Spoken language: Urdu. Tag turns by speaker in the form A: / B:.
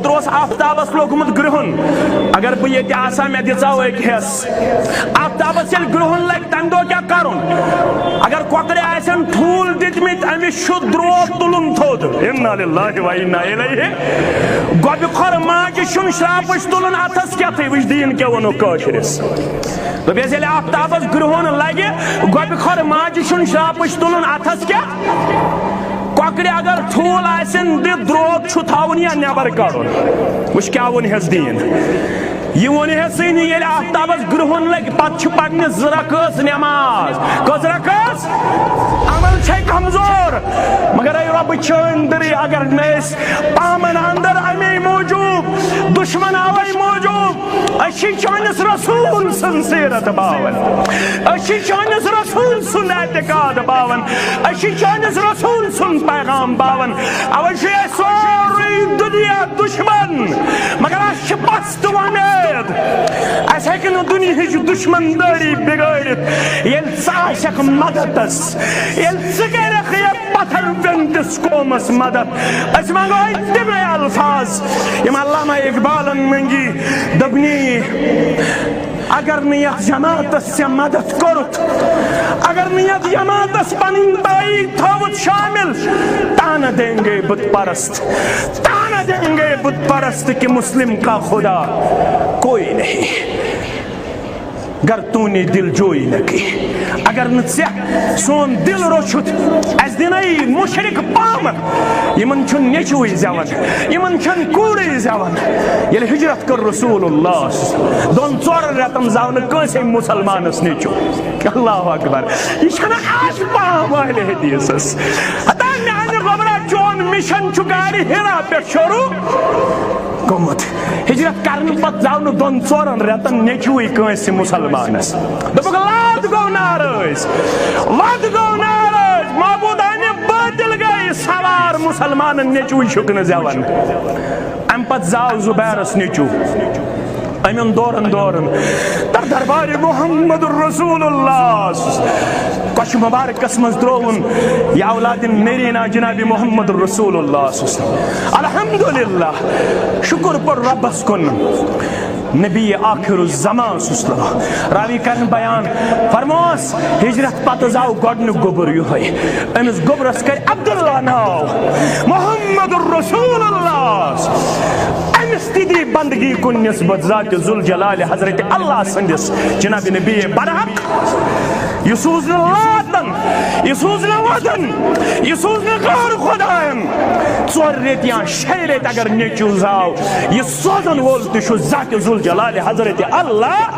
A: اوتروس آفتابس لوگمت گرہن اگر بہ یہ آسا میں دژاو ایک حص آفتابس یل گرہن لگ تم دو کیا کرن اگر کوکر آسن ٹھول دتمت امس چھ درود تلن تھود انا للہ و انا الیہ گوبہ کھور ماجہ شن شراپش تلن اتھس کیا تھی وچ دین کیا ونو کاشرس دپیس یل آفتابس گرہن لگہ گوبہ کھور ماجہ شن شراپش تلن اتھس کیا کوکر اگر ٹھول آسن دت درود چھ تھاون یا نیبر کڑن وچ کیا ون ہس دین یہ ون ہسے یل آفتابس گرہن لگ پتہ پڑھنے ز رکعت نماز کس رکعت عمل چھ کمزور مگر اے رب چندری اگر نیس پامن اندر امی موجود دشمن آوے موجود اشی چانس رسول سن سیرت باون اشی چانس رسول سن اعتقاد باون اشی چانس رسول سن پیغام باون اوشی سوری دنیا دشمن مگر اش پست ونید اس ہیکن دنیا ہج دشمن داری بگڑت یل ساشک مددس یل سکرخ یہ پتھر بندس قومس مدد اس منگو اتبع الفاظ یم علامہ اقبالن منگی دبنی اگر نیت جماعت سے مدد کرت اگر نیت جماعت پنن بائی تھوت شامل تانا دیں گے بت پرست تانا دیں گے بت پرست کہ مسلم کا خدا کوئی نہیں گر تو نے دل جوئی لکی اگر نتسیا سون دل روشت اس دنائی مشرک پامن یمن چن نیچوئی زیون یمن چن کوری زیون یل ہجرت کر رسول اللہ دون چور رتم زاون کنسی مسلمان اس نیچو اللہ اکبر یہ چھنا آج پام اہل حدیث حتی میانی غبرہ چون مشن چکاری ہیرا پہ شروع گمت ہجرت کرن پت زاون دون چورن رتن نیچوئی کنسی مسلمانس دپک لاد گو نارز لاد گو نارز معبودان باطل گئی سوار مسلمان نیچوئی شکن زیون ام پت زاو زبیرس نیچو امین دورن دورن در دربار محمد رسول اللہ کش مبارک قسمز درون یا اولاد نیرینا جناب محمد رسول اللہ الحمدللہ شکر پر ربس کن نبی آخر الزمان سسلم راوی کرن بیان فرموس ہجرت پتہ زاو گوڑن گبر یوہی امس گبرس کر عبداللہ ناو محمد رسول اللہ امس تیدی بندگی کن نسبت ذات ذوالجلال حضرت اللہ سندس جناب نبی برحق یسوز لاتن یسوز لوطن یسوز غیر خدایم ژور ریت یا شے ریت اگر نیچو زاو یہ سوزن وول تہ چھ ذات ذوالجلال حضرت اللہ